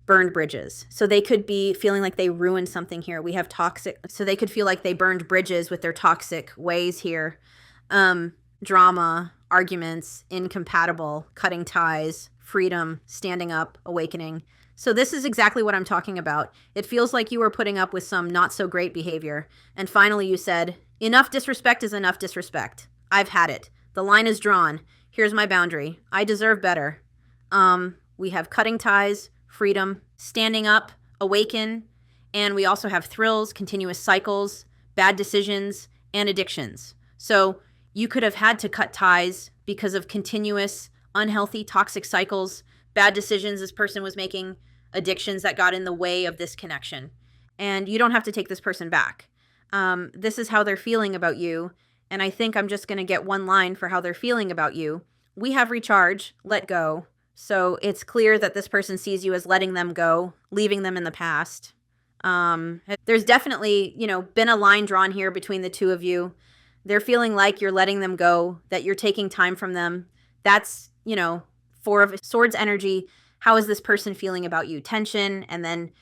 burned bridges. So they could be feeling like they ruined something here. We have toxic. So they could feel like they burned bridges with their toxic ways here. Drama, arguments, incompatible, cutting ties, freedom, standing up, awakening. So this is exactly what I'm talking about. It feels like you were putting up with some not so great behavior. And finally you said, enough disrespect is enough disrespect. I've had it. The line is drawn. Here's my boundary. I deserve better. We have cutting ties, freedom, standing up, awaken, and we also have thrills, continuous cycles, bad decisions, and addictions. So you could have had to cut ties because of continuous, unhealthy, toxic cycles, bad decisions this person was making, addictions that got in the way of this connection. And you don't have to take this person back. This is how they're feeling about you. And I think I'm just going to get one line for how they're feeling about you. We have recharge, let go. So it's clear that this person sees you as letting them go, leaving them in the past. There's definitely, been a line drawn here between the two of you. They're feeling like you're letting them go, that you're taking time from them. That's, Four of Swords energy. How is this person feeling about you? Tension. And then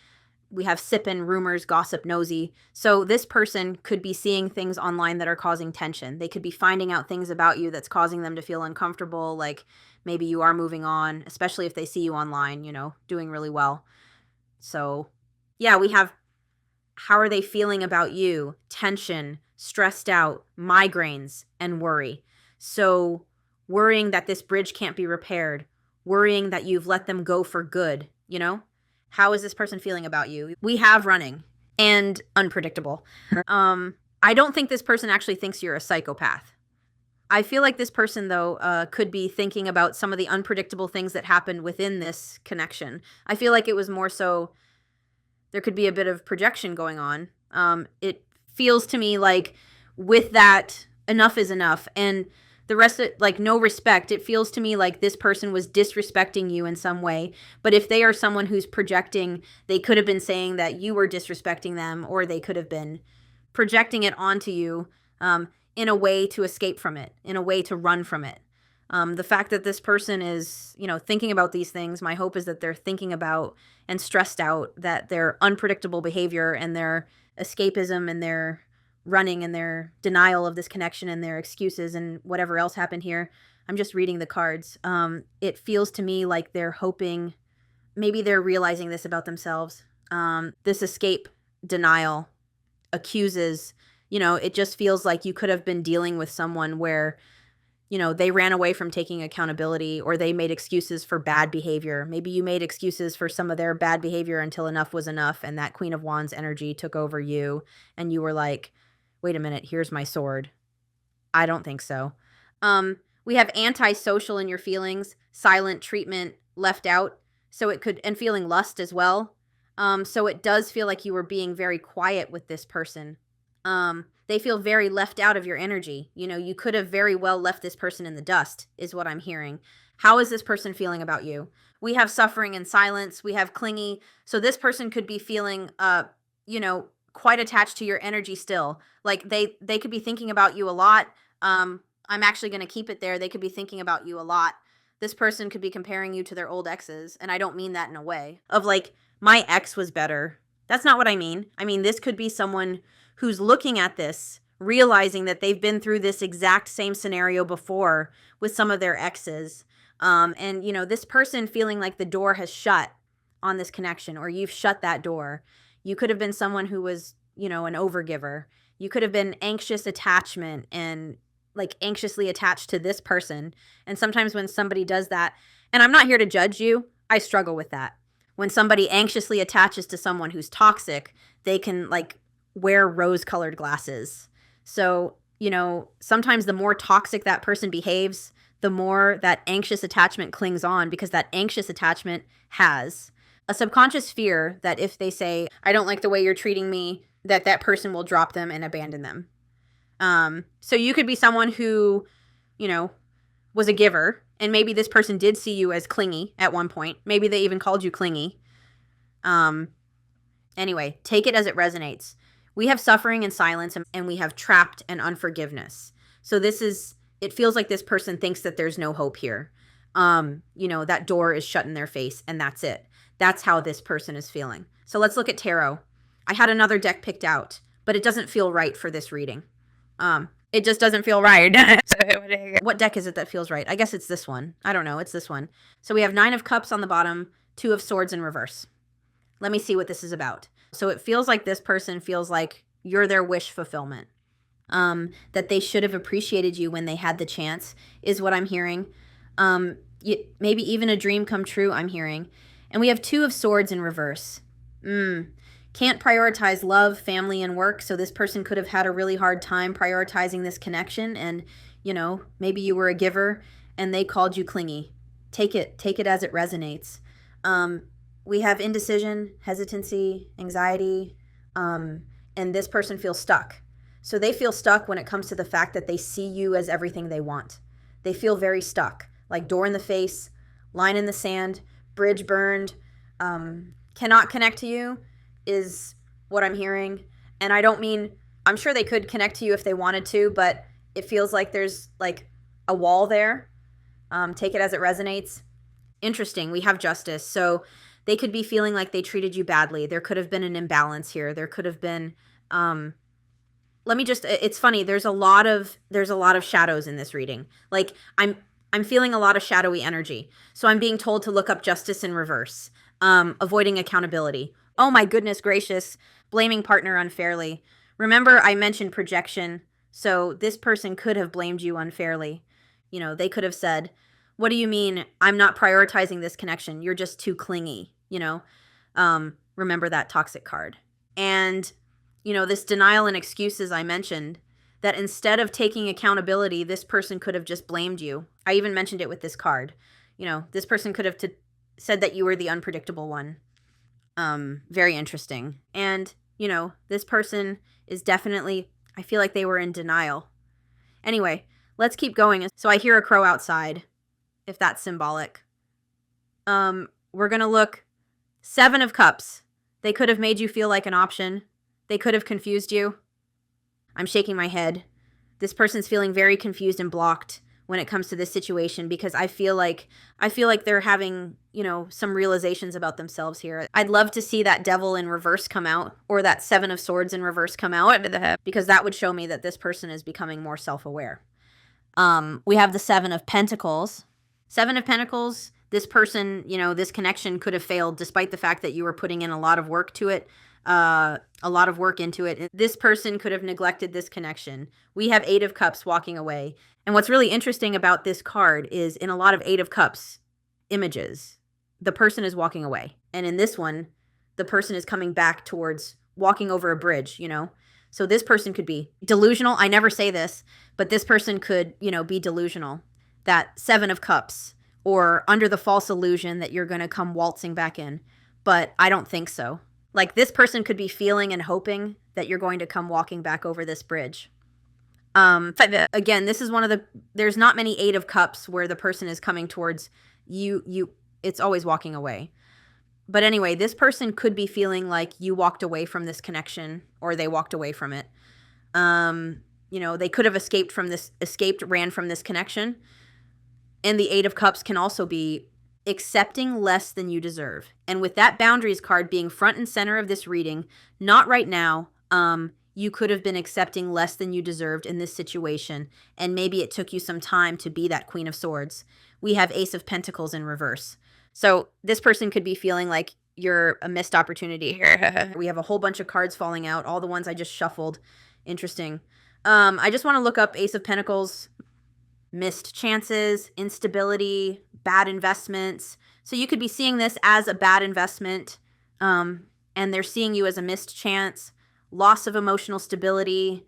we have sippin', rumors, gossip, nosy. So this person could be seeing things online that are causing tension. They could be finding out things about you that's causing them to feel uncomfortable, like maybe you are moving on, especially if they see you online, doing really well. So yeah, we have how are they feeling about you? Tension, stressed out, migraines, and worry. So worrying that this bridge can't be repaired, worrying that you've let them go for good, How is this person feeling about you? We have running and unpredictable. I don't think this person actually thinks you're a psychopath. I feel like this person, though, could be thinking about some of the unpredictable things that happened within this connection. I feel like it was more so there could be a bit of projection going on. It feels to me like with that, enough is enough. And the rest of it, no respect. It feels to me like this person was disrespecting you in some way. But if they are someone who's projecting, they could have been saying that you were disrespecting them, or they could have been projecting it onto you in a way to escape from it, in a way to run from it. The fact that this person is, thinking about these things, my hope is that they're thinking about and stressed out that their unpredictable behavior and their escapism and their running and their denial of this connection and their excuses and whatever else happened here. I'm just reading the cards. It feels to me like they're hoping, maybe they're realizing this about themselves. This escape, denial, accuses, it just feels like you could have been dealing with someone where, they ran away from taking accountability, or they made excuses for bad behavior. Maybe you made excuses for some of their bad behavior until enough was enough, and that Queen of Wands energy took over you, and you were like, wait a minute, here's my sword. I don't think so. We have antisocial in your feelings, silent treatment, left out. So it could, and feeling lust as well. So it does feel like you were being very quiet with this person. They feel very left out of your energy. You could have very well left this person in the dust, is what I'm hearing. How is this person feeling about you? We have suffering and silence. We have clingy. So this person could be feeling, quite attached to your energy still. Like they could be thinking about you a lot. I'm actually going to keep it there. They could be thinking about you a lot. This person could be comparing you to their old exes. And I don't mean that in a way of like, my ex was better. That's not what I mean. I mean, this could be someone who's looking at this, realizing that they've been through this exact same scenario before with some of their exes. And, this person feeling like the door has shut on this connection, or you've shut that door. You could have been someone who was, an overgiver. You could have been anxious attachment and anxiously attached to this person. And sometimes when somebody does that, and I'm not here to judge you, I struggle with that. When somebody anxiously attaches to someone who's toxic, they can wear rose-colored glasses. So, sometimes the more toxic that person behaves, the more that anxious attachment clings on, because that anxious attachment has a subconscious fear that if they say, I don't like the way you're treating me, that person will drop them and abandon them. So you could be someone who, was a giver, and maybe this person did see you as clingy at one point. Maybe they even called you clingy. Anyway, take it as it resonates. We have suffering and silence, and we have trapped and unforgiveness. So it feels like this person thinks that there's no hope here. That door is shut in their face, and that's it. That's how this person is feeling. So let's look at tarot. I had another deck picked out, but it doesn't feel right for this reading. It just doesn't feel right. What deck is it that feels right? I guess it's this one. I don't know. It's this one. So we have 9 of Cups on the bottom, 2 of Swords in reverse. Let me see what this is about. So it feels like this person feels like you're their wish fulfillment. That they should have appreciated you when they had the chance is what I'm hearing. Maybe even a dream come true, I'm hearing. And we have 2 of Swords in reverse. Can't prioritize love, family, and work, so this person could have had a really hard time prioritizing this connection, and, you know, maybe you were a giver and they called you clingy. Take it as it resonates. We have indecision, hesitancy, anxiety, and this person feels stuck. So they feel stuck when it comes to the fact that they see you as everything they want. They feel very stuck, like door in the face, line in the sand, bridge burned, cannot connect to you is what I'm hearing. And I don't mean, I'm sure they could connect to you if they wanted to, but it feels like there's like a wall there. Take it as it resonates. Interesting. We have Justice. So they could be feeling like they treated you badly. There could have been an imbalance here. There could have been, it's funny. There's a lot of shadows in this reading. Like I'm feeling a lot of shadowy energy. So I'm being told to look up Justice in reverse, avoiding accountability. Oh my goodness gracious, blaming partner unfairly. Remember I mentioned projection. So this person could have blamed you unfairly. You know, they could have said, what do you mean I'm not prioritizing this connection? You're just too clingy, you know? Remember that toxic card. And, you know, this denial and excuses I mentioned, that instead of taking accountability, this person could have just blamed you. I even mentioned it with this card. You know, this person could have said that you were the unpredictable one. Very interesting. And, you know, this person is definitely, I feel like they were in denial. Anyway, let's keep going. So I hear a crow outside, if that's symbolic. We're going to look 7 of Cups. They could have made you feel like an option. They could have confused you. I'm shaking my head. This person's feeling very confused and blocked when it comes to this situation, because I feel like they're having, you know, some realizations about themselves here. I'd love to see that Devil in reverse come out, or that 7 of Swords in reverse come out, because that would show me that this person is becoming more self-aware. We have the 7 of Pentacles. 7 of Pentacles, this person, you know, this connection could have failed despite the fact that you were putting in a lot of work to it. A lot of work into it. This person could have neglected this connection. We have 8 of Cups walking away. And what's really interesting about this card is in a lot of 8 of Cups images, the person is walking away. And in this one, the person is coming back towards walking over a bridge, you know? So this person could be delusional. I never say this, but this person could, you know, be delusional. That 7 of Cups, or under the false illusion that you're going to come waltzing back in. But I don't think so. Like, this person could be feeling and hoping that you're going to come walking back over this bridge. Again, this is one of the, there's not many 8 of Cups where the person is coming towards you. It's always walking away. But anyway, this person could be feeling like you walked away from this connection, or they walked away from it. You know, they could have ran from this connection. And the 8 of Cups can also be accepting less than you deserve. And with that boundaries card being front and center of this reading, not right now, you could have been accepting less than you deserved in this situation, and maybe it took you some time to be that Queen of Swords. We have Ace of Pentacles in reverse. So this person could be feeling like you're a missed opportunity here. We have a whole bunch of cards falling out, all the ones I just shuffled. Interesting. I just want to look up Ace of Pentacles, missed chances, instability, bad investments. So you could be seeing this as a bad investment, and they're seeing you as a missed chance, loss of emotional stability,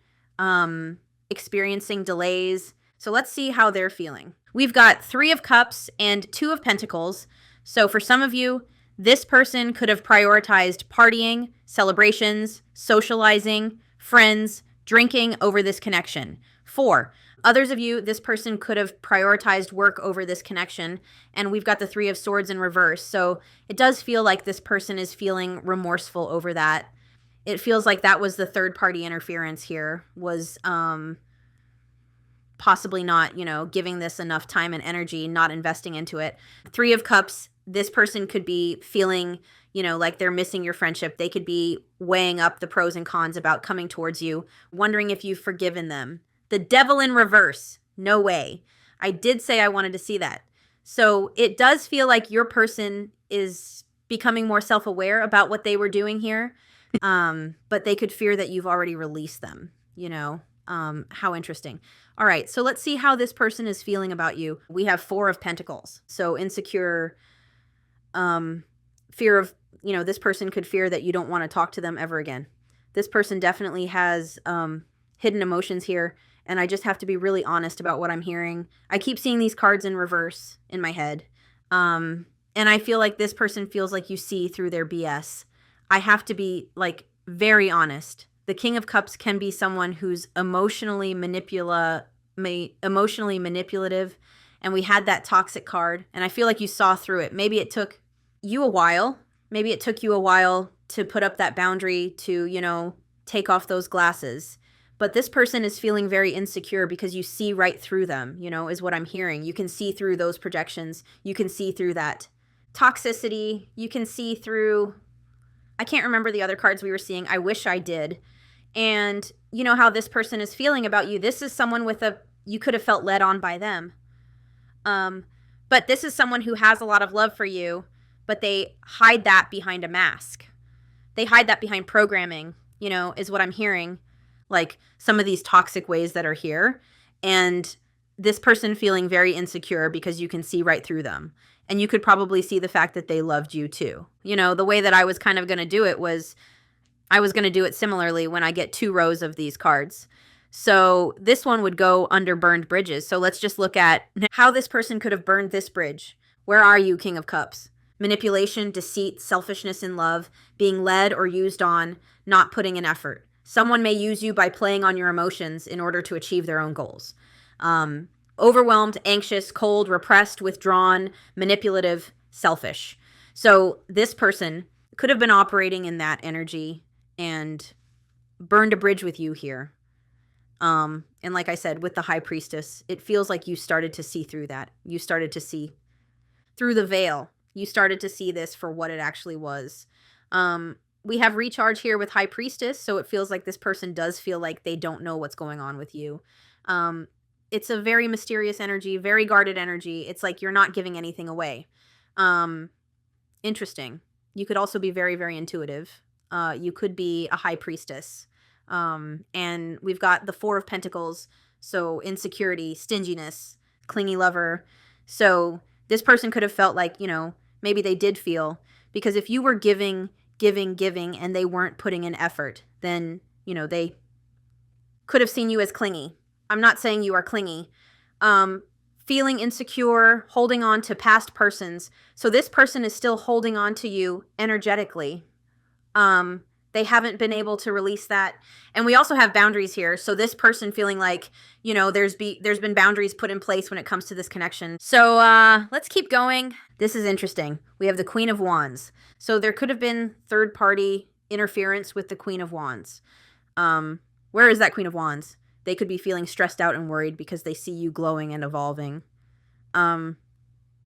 experiencing delays. So let's see how they're feeling. We've got 3 of Cups and 2 of Pentacles. So for some of you, this person could have prioritized partying, celebrations, socializing, friends, drinking over this connection. 4. Others of you, this person could have prioritized work over this connection, and we've got the 3 of Swords in reverse. So it does feel like this person is feeling remorseful over that. It feels like that was the third-party interference here, was possibly not, you know, giving this enough time and energy, not investing into it. 3 of Cups, this person could be feeling, like they're missing your friendship. They could be weighing up the pros and cons about coming towards you, wondering if you've forgiven them. The devil in reverse. No way. I did say I wanted to see that. So it does feel like your person is becoming more self-aware about what they were doing here. But they could fear that you've already released them, how interesting. All right. So let's see how this person is feeling about you. We have 4 of Pentacles. So insecure, fear of, this person could fear that you don't want to talk to them ever again. This person definitely has, hidden emotions here. And I just have to be really honest about what I'm hearing. I keep seeing these cards in reverse in my head. And I feel like this person feels like you see through their BS. I have to be very honest. The King of Cups can be someone who's emotionally manipulative. And we had that toxic card. And I feel like you saw through it. Maybe it took you a while. Maybe it took you a while to put up that boundary to, take off those glasses. But this person is feeling very insecure because you see right through them, is what I'm hearing. You can see through those projections. You can see through that toxicity. You can see through, I can't remember the other cards we were seeing. I wish I did. And you know how this person is feeling about you. This is someone you could have felt led on by them. But this is someone who has a lot of love for you, but they hide that behind a mask. They hide that behind programming, is what I'm hearing. Like some of these toxic ways that are here, and this person feeling very insecure because you can see right through them. And you could probably see the fact that they loved you too. The way that I was kind of going to do it was I was going to do it similarly when I get 2 rows of these cards. So this one would go under burned bridges. So let's just look at how this person could have burned this bridge. Where are you, King of Cups? Manipulation, deceit, selfishness in love, being led or used on, not putting in effort. Someone may use you by playing on your emotions in order to achieve their own goals. Overwhelmed, anxious, cold, repressed, withdrawn, manipulative, selfish. So this person could have been operating in that energy and burned a bridge with you here. And like I said, with the High Priestess, it feels like you started to see through that. You started to see through the veil. You started to see this for what it actually was. We have recharge here with High Priestess, so it feels like this person does feel like they don't know what's going on with you. It's a very mysterious energy, very guarded energy. It's like you're not giving anything away. Interesting. You could also be very, very intuitive. You could be a High Priestess. And we've got the 4 of Pentacles, so insecurity, stinginess, clingy lover. So this person could have felt like, maybe they did feel, because if you were giving, and they weren't putting in effort, then, they could have seen you as clingy. I'm not saying you are clingy. Feeling insecure, holding on to past persons. So this person is still holding on to you energetically. They haven't been able to release that. And we also have boundaries here. So this person feeling like, there's been boundaries put in place when it comes to this connection. So let's keep going. This is interesting. We have the Queen of Wands. So there could have been third-party interference with the Queen of Wands. Where is that Queen of Wands? They could be feeling stressed out and worried because they see you glowing and evolving.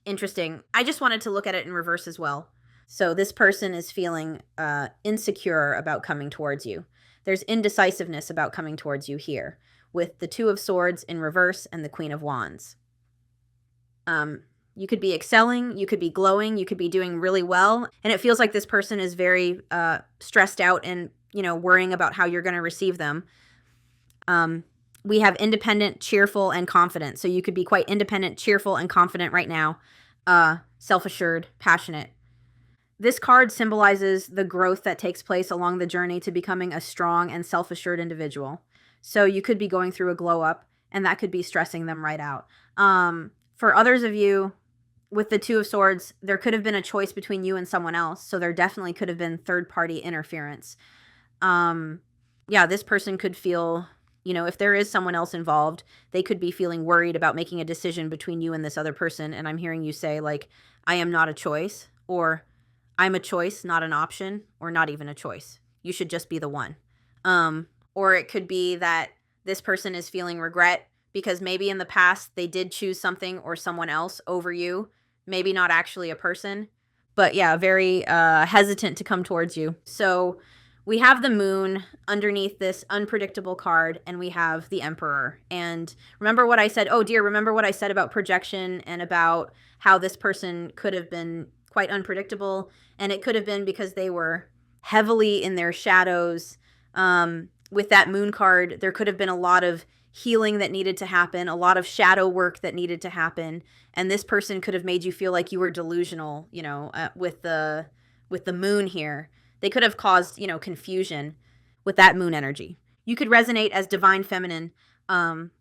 Interesting. I just wanted to look at it in reverse as well. So this person is feeling insecure about coming towards you. There's indecisiveness about coming towards you here with the 2 of Swords in reverse and the Queen of Wands. You could be excelling, you could be glowing, you could be doing really well. And it feels like this person is very stressed out and, worrying about how you're going to receive them. We have independent, cheerful, and confident. So you could be quite independent, cheerful, and confident right now. Self-assured, passionate. This card symbolizes the growth that takes place along the journey to becoming a strong and self-assured individual. So you could be going through a glow up, and that could be stressing them right out. For others of you, with the 2 of Swords, there could have been a choice between you and someone else. So there definitely could have been third-party interference. This person could feel, if there is someone else involved, they could be feeling worried about making a decision between you and this other person. And I'm hearing you say, I am not a choice, or I'm a choice, not an option, or not even a choice. You should just be the one. Or it could be that this person is feeling regret because maybe in the past they did choose something or someone else over you. maybe not actually a person, but yeah, very hesitant to come towards you. So we have the moon underneath this unpredictable card, and we have the emperor. And remember what I said? Oh dear, remember what I said about projection and about how this person could have been quite unpredictable. And it could have been because they were heavily in their shadows. With that moon card, there could have been a lot of healing that needed to happen, a lot of shadow work that needed to happen. And this person could have made you feel like you were delusional, with the moon here. They could have caused, confusion with that moon energy. You could resonate as divine feminine,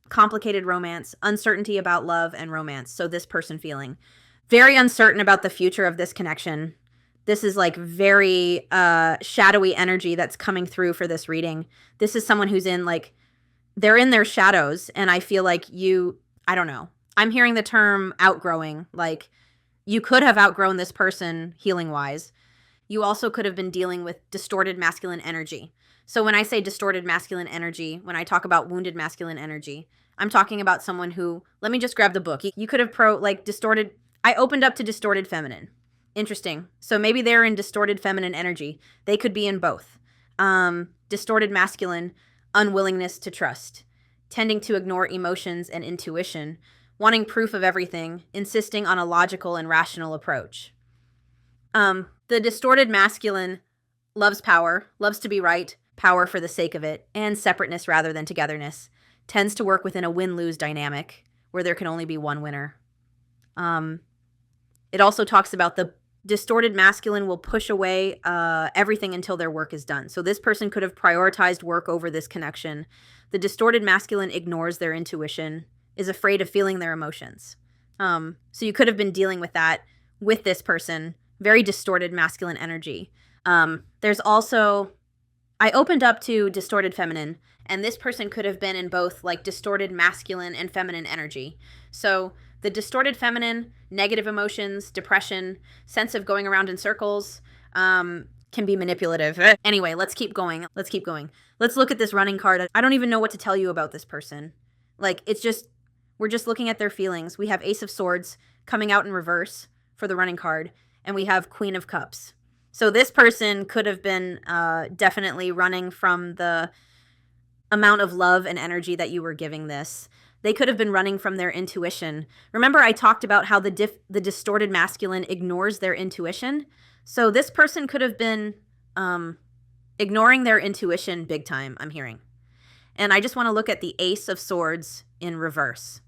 complicated romance, uncertainty about love and romance. So this person feeling very uncertain about the future of this connection. This is like very shadowy energy that's coming through for this reading. This is someone who's they're in their shadows, and I feel like I don't know. I'm hearing the term outgrowing. Like, you could have outgrown this person healing-wise. You also could have been dealing with distorted masculine energy. So when I say distorted masculine energy, when I talk about wounded masculine energy, I'm talking about someone who, let me just grab the book. You could have distorted, I opened up to distorted feminine. Interesting. So maybe they're in distorted feminine energy. They could be in both. Distorted masculine, unwillingness to trust, tending to ignore emotions and intuition, wanting proof of everything, insisting on a logical and rational approach. The distorted masculine loves power, loves to be right, power for the sake of it, and separateness rather than togetherness, tends to work within a win-lose dynamic where there can only be one winner. It also talks about the distorted masculine will push away everything until their work is done. So this person could have prioritized work over this connection. The distorted masculine ignores their intuition, is afraid of feeling their emotions. So you could have been dealing with that with this person. Very distorted masculine energy. There's also, I opened up to distorted feminine, and this person could have been in both distorted masculine and feminine energy. So the distorted feminine, negative emotions, depression, sense of going around in circles, can be manipulative. Anyway, let's keep going. Let's look at this running card. I don't even know what to tell you about this person. We're just looking at their feelings. We have Ace of Swords coming out in reverse for the running card, and we have Queen of Cups. So this person could have been definitely running from the amount of love and energy that you were giving this. They could have been running from their intuition. Remember, I talked about how the distorted masculine ignores their intuition? So this person could have been ignoring their intuition big time, I'm hearing. And I just want to look at the Ace of Swords in reverse.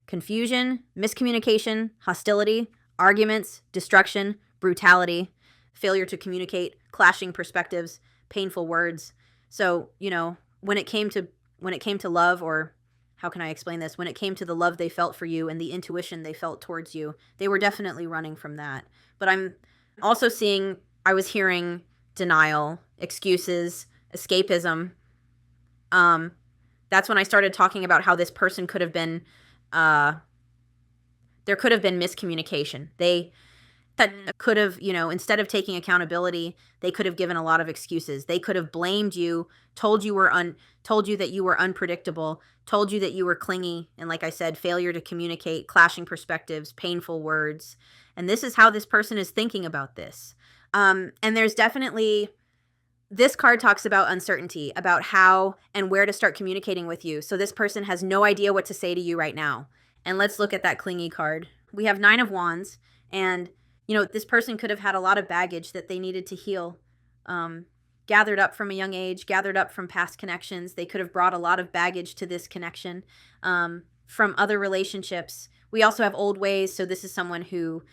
Confusion, miscommunication, hostility, arguments, destruction, brutality, failure to communicate, clashing perspectives, painful words. So, when it came to love, or how can I explain this? When it came to the love they felt for you and the intuition they felt towards you, they were definitely running from that. But I'm also I was hearing denial, excuses, escapism. That's when I started talking about how this person could have been, there could have been miscommunication. That could have, instead of taking accountability, they could have given a lot of excuses. They could have blamed you, told you that you were unpredictable, told you that you were clingy, and like I said, failure to communicate, clashing perspectives, painful words. And this is how this person is thinking about this. And there's definitely, this card talks about uncertainty, about how and where to start communicating with you. So this person has no idea what to say to you right now. And let's look at that clingy card. We have 9 of Wands, and this person could have had a lot of baggage that they needed to heal, gathered up from a young age, gathered up from past connections. They could have brought a lot of baggage to this connection from other relationships. We also have old ways, so this is someone who,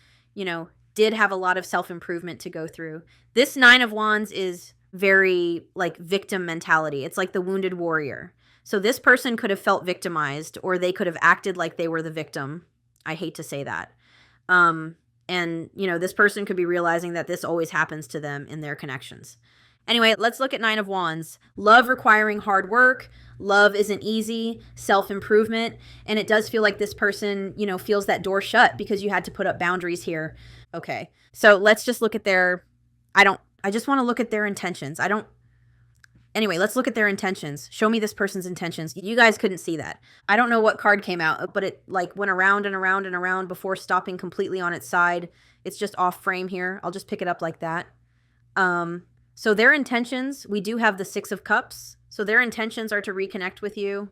did have a lot of self-improvement to go through. This 9 of Wands is very victim mentality. It's like the wounded warrior. So this person could have felt victimized, or they could have acted like they were the victim. I hate to say that. And, this person could be realizing that this always happens to them in their connections. Anyway, let's look at 9 of Wands. Love requiring hard work. Love isn't easy. Self-improvement. And it does feel like this person, feels that door shut because you had to put up boundaries here. Okay. So let's just look at I just want to look at their intentions. Anyway, let's look at their intentions. Show me this person's intentions. You guys couldn't see that. I don't know what card came out, but it like went around and around and around before stopping completely on its side. It's just off frame here. I'll just pick it up like that. So their intentions, we do have the Six of Cups. So their intentions are to reconnect with you.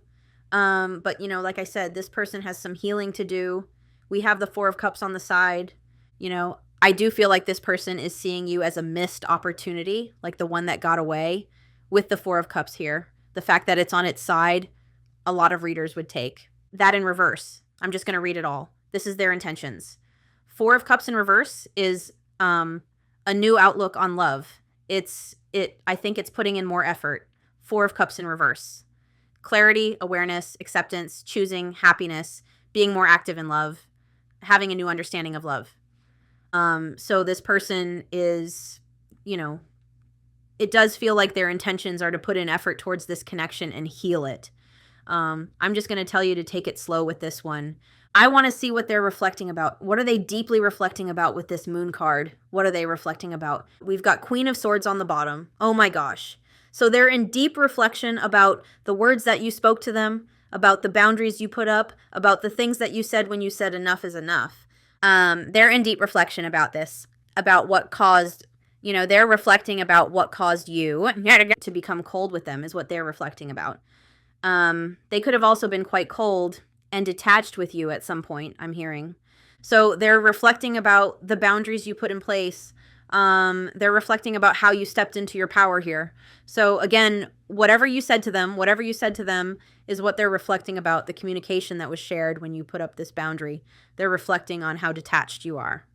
But, you know, like I said, this person has some healing to do. We have the Four of Cups on the side. You know, I do feel like this person is seeing you as a missed opportunity, like the one that got away with the Four of Cups here. The fact that it's on its side, a lot of readers would take. That in reverse. I'm just going to read it all. This is their intentions. Four of Cups in reverse is a new outlook on love. I think it's putting in more effort. Four of Cups in reverse. Clarity, awareness, acceptance, choosing, happiness, being more active in love, having a new understanding of love. So this person is, you know, it does feel like their intentions are to put in effort towards this connection and heal it. I'm just going to tell you to take it slow with this one. I want to see what they're reflecting about. What are they deeply reflecting about with this moon card? What are they reflecting about? We've got Queen of Swords on the bottom. Oh my gosh. So they're in deep reflection about the words that you spoke to them, about the boundaries you put up, about the things that you said when you said enough is enough. They're in deep reflection about this, about what caused, you know, they're reflecting about what caused you to become cold with them is what they're reflecting about. They could have also been quite cold and detached with you at some point, I'm hearing. So they're reflecting about the boundaries you put in place. They're reflecting about how you stepped into your power here. So again, whatever you said to them is what they're reflecting about, the communication that was shared when you put up this boundary. They're reflecting on how detached you are.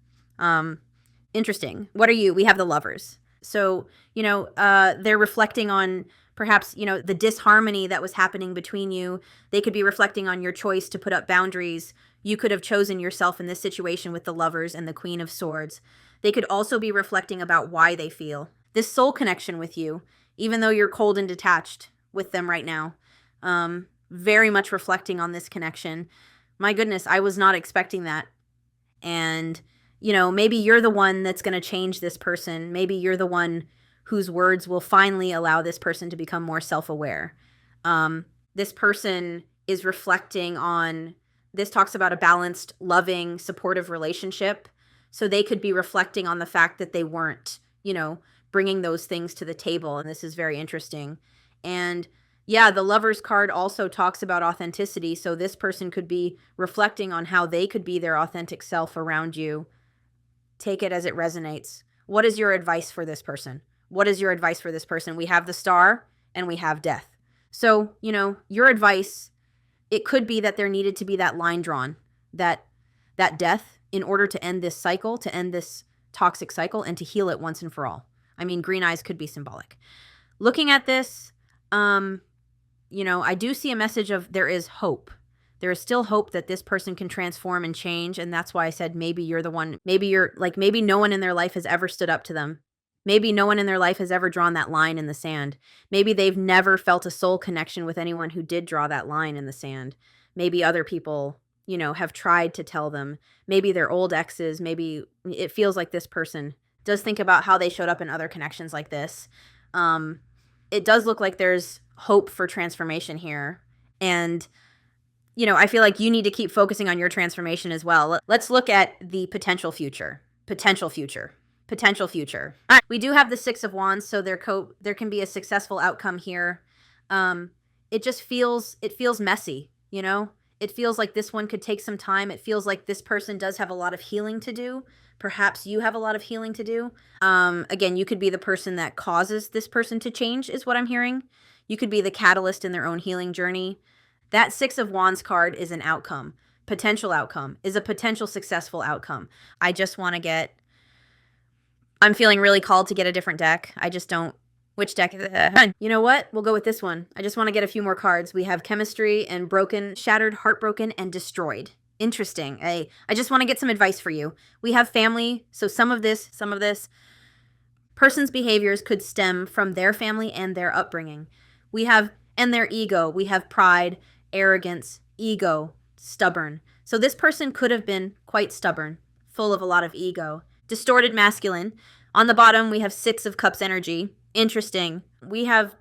Interesting. What are you? We have the Lovers. So, you know, they're reflecting on perhaps, you know, the disharmony that was happening between you. They could be reflecting on your choice to put up boundaries. You could have chosen yourself in this situation with the Lovers and the Queen of Swords. They could also be reflecting about why they feel this soul connection with you, even though you're cold and detached with them right now. Very much reflecting on this connection. My goodness, I was not expecting that. And, you know, maybe you're the one that's going to change this person. Maybe you're the one whose words will finally allow this person to become more self-aware. This person is reflecting on, this talks about a balanced, loving, supportive relationship. So they could be reflecting on the fact that they weren't, you know, bringing those things to the table. And this is very interesting. And yeah, the Lovers card also talks about authenticity. So this person could be reflecting on how they could be their authentic self around you. Take it as it resonates. What is your advice for this person? What is your advice for this person? We have the Star and we have Death. So, you know, your advice, it could be that there needed to be that line drawn, that death in order to end this cycle, to end this toxic cycle and to heal it once and for all. I mean, green eyes could be symbolic. Looking at this, you know, I do see a message of there is hope. There is still hope that this person can transform and change. And that's why I said maybe you're the one. Maybe you're like, maybe no one in their life has ever stood up to them. Maybe no one in their life has ever drawn that line in the sand. Maybe they've never felt a soul connection with anyone who did draw that line in the sand. Maybe other people, you know, have tried to tell them. Maybe they're old exes. Maybe it feels like this person does think about how they showed up in other connections like this. It does look like there's hope for transformation here. And, you know, I feel like you need to keep focusing on your transformation as well. Let's look at the potential future. Potential future. We do have the Six of Wands, so there can be a successful outcome here. It just feels messy, you know? It feels like this one could take some time. It feels like this person does have a lot of healing to do. Perhaps you have a lot of healing to do. Again, you could be the person that causes this person to change is what I'm hearing. You could be the catalyst in their own healing journey. That Six of Wands card is an outcome. Potential outcome is a potential successful outcome. I just want to get, I'm feeling really called to get a different deck. I just don't, which deck is it? You know what? We'll go with this one. I just want to get a few more cards. We have Chemistry and Broken, Shattered, Heartbroken, and Destroyed. Interesting. I just want to get some advice for you. We have family. So some of this person's behaviors could stem from their family and their upbringing. And their ego. We have pride, arrogance, ego, stubborn. So this person could have been quite stubborn, full of a lot of ego. Distorted masculine. On the bottom, we have Six of Cups energy. Interesting. We have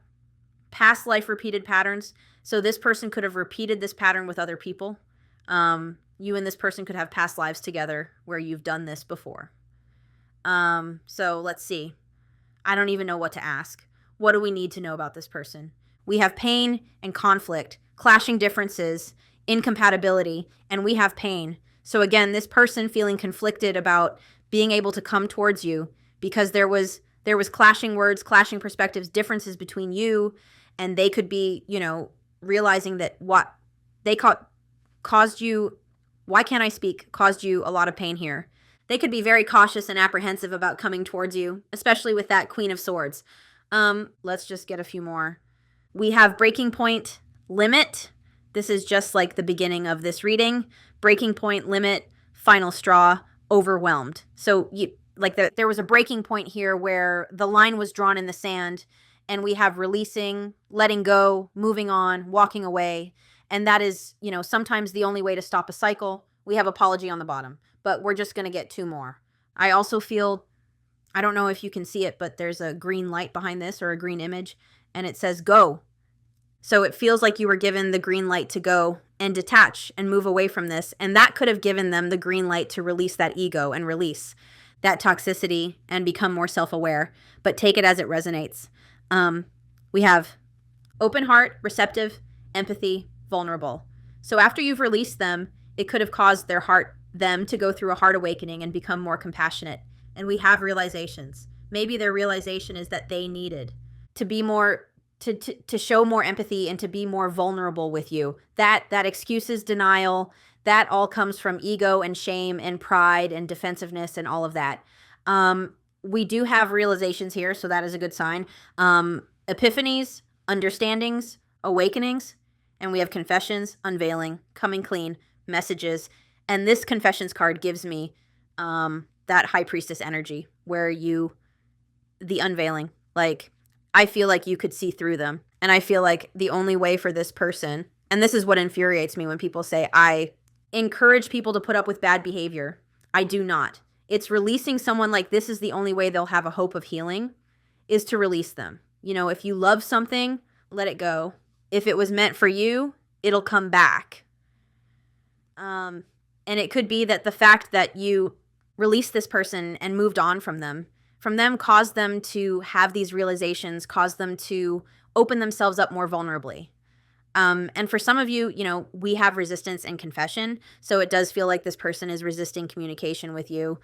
past life repeated patterns. So this person could have repeated this pattern with other people. You and this person could have past lives together where you've done this before. So let's see. I don't even know what to ask. What do we need to know about this person? We have pain and conflict, clashing differences, incompatibility, and we have pain. So again, this person feeling conflicted about being able to come towards you because there was clashing words, clashing perspectives, differences between you, and they could be, realizing that what they caused you, why can't I speak, caused you a lot of pain here. They could be very cautious and apprehensive about coming towards you, especially with that Queen of Swords. Let's just get a few more. We have breaking point, limit. This is just like the beginning of this reading. Breaking point, limit, final straw, overwhelmed. So there was a breaking point here where the line was drawn in the sand, and we have releasing, letting go, moving on, walking away. And that is, sometimes the only way to stop a cycle. We have apology on the bottom, but we're just going to get two more. I also feel, I don't know if you can see it, but there's a green light behind this, or a green image, and it says go. So it feels like you were given the green light to go and detach and move away from this. And that could have given them the green light to release that ego and release that toxicity and become more self-aware, but take it as it resonates. We have open heart, receptive, empathy, vulnerable. So after you've released them, it could have caused them to go through a heart awakening and become more compassionate. And we have realizations. Maybe their realization is that they needed to be more, to show more empathy and to be more vulnerable with you. That excuses, denial, that all comes from ego and shame and pride and defensiveness and all of that. We do have realizations here, so that is a good sign. Epiphanies, understandings, awakenings, and we have confessions, unveiling, coming clean, messages. And this confessions card gives me that high priestess energy where the unveiling, like I feel like you could see through them. And I feel like the only way for this person, and this is what infuriates me when people say, I encourage people to put up with bad behavior. I do not. It's releasing someone like this is the only way they'll have a hope of healing, is to release them. If you love something, let it go. If it was meant for you, it'll come back. And it could be that the fact that you released this person and moved on from them caused them to have these realizations, caused them to open themselves up more vulnerably. And for some of you, we have resistance and confession. So it does feel like this person is resisting communication with you.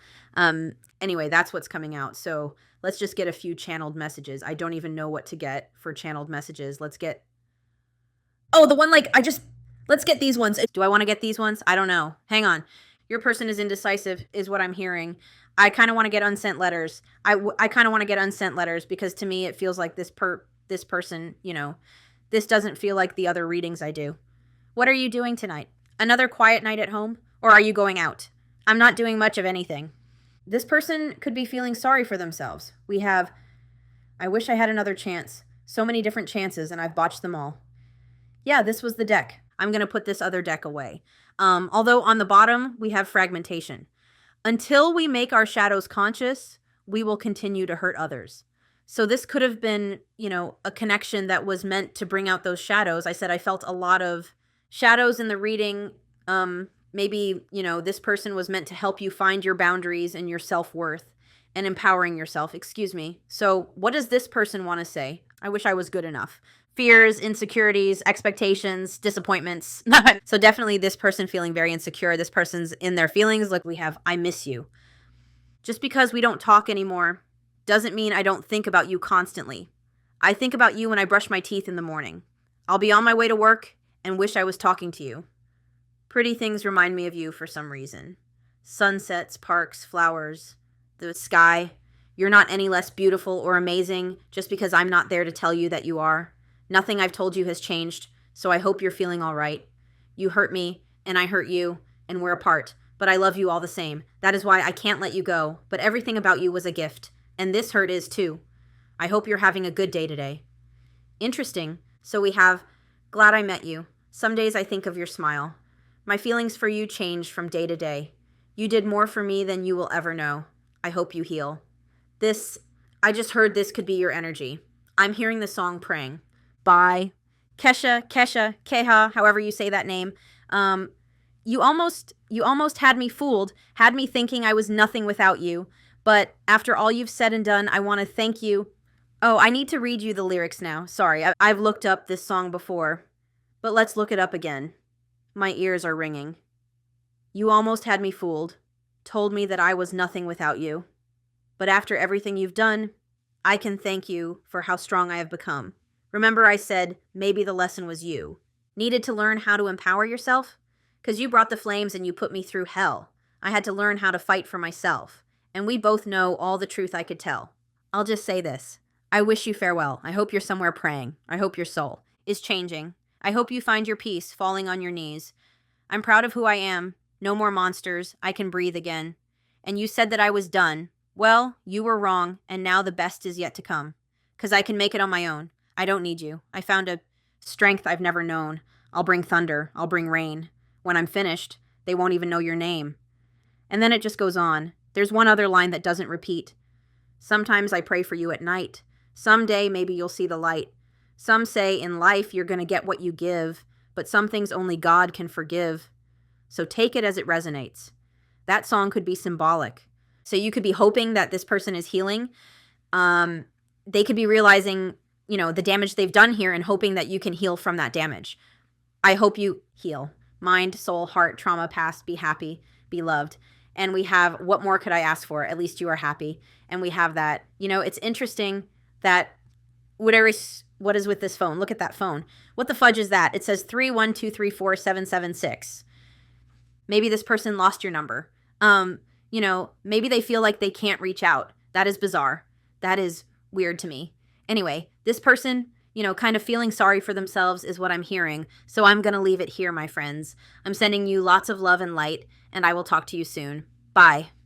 Anyway, that's what's coming out. So let's just get a few channeled messages. I don't even know what to get for channeled messages. Let's get these ones. Do I want to get these ones? I don't know. Hang on. Your person is indecisive is what I'm hearing. I kind of want to get unsent letters. I kind of want to get unsent letters because to me it feels like this person, this doesn't feel like the other readings I do. What are you doing tonight? Another quiet night at home? Or are you going out? I'm not doing much of anything. This person could be feeling sorry for themselves. We have, I wish I had another chance. So many different chances and I've botched them all. Yeah, this was the deck. I'm going to put this other deck away. Although on the bottom, we have fragmentation. Until we make our shadows conscious, we will continue to hurt others. So this could have been, a connection that was meant to bring out those shadows. I said I felt a lot of shadows in the reading. Maybe, this person was meant to help you find your boundaries and your self-worth and empowering yourself. Excuse me. So what does this person want to say? I wish I was good enough. Fears, insecurities, expectations, disappointments. So definitely this person feeling very insecure. This person's in their feelings. Like we have, I miss you. Just because we don't talk anymore doesn't mean I don't think about you constantly. I think about you when I brush my teeth in the morning. I'll be on my way to work and wish I was talking to you. Pretty things remind me of you for some reason. Sunsets, parks, flowers, the sky. You're not any less beautiful or amazing just because I'm not there to tell you that you are. Nothing I've told you has changed, so I hope you're feeling all right. You hurt me, and I hurt you, and we're apart, but I love you all the same. That is why I can't let you go, but everything about you was a gift, and this hurt is too. I hope you're having a good day today. Interesting. So we have, glad I met you. Some days I think of your smile. My feelings for you change from day to day. You did more for me than you will ever know. I hope you heal. I just heard this could be your energy. I'm hearing the song Praying. Bye. Kesha, Keha, however you say that name. You almost had me fooled, had me thinking I was nothing without you. But after all you've said and done, I want to thank you. Oh, I need to read you the lyrics now. Sorry, I've looked up this song before, but let's look it up again. My ears are ringing. You almost had me fooled, told me that I was nothing without you. But after everything you've done, I can thank you for how strong I have become. Remember I said maybe the lesson was you. Needed to learn how to empower yourself? 'Cause you brought the flames and you put me through hell. I had to learn how to fight for myself. And we both know all the truth I could tell. I'll just say this. I wish you farewell. I hope you're somewhere praying. I hope your soul is changing. I hope you find your peace falling on your knees. I'm proud of who I am. No more monsters. I can breathe again. And you said that I was done. Well, you were wrong, and now the best is yet to come. 'Cause I can make it on my own. I don't need you. I found a strength I've never known. I'll bring thunder. I'll bring rain. When I'm finished, they won't even know your name. And then it just goes on. There's one other line that doesn't repeat. Sometimes I pray for you at night. Someday maybe you'll see the light. Some say in life you're going to get what you give, but some things only God can forgive. So take it as it resonates. That song could be symbolic. So you could be hoping that this person is healing. They could be realizing, the damage they've done here and hoping that you can heal from that damage. I hope you heal. Mind, soul, heart, trauma, past, be happy, be loved. And we have, what more could I ask for? At least you are happy. And we have that. It's interesting that what is with this phone? Look at that phone. What the fudge is that? It says 312347776. Maybe this person lost your number. Maybe they feel like they can't reach out. That is bizarre. That is weird to me. Anyway, this person, kind of feeling sorry for themselves is what I'm hearing. So I'm going to leave it here, my friends. I'm sending you lots of love and light, and I will talk to you soon. Bye.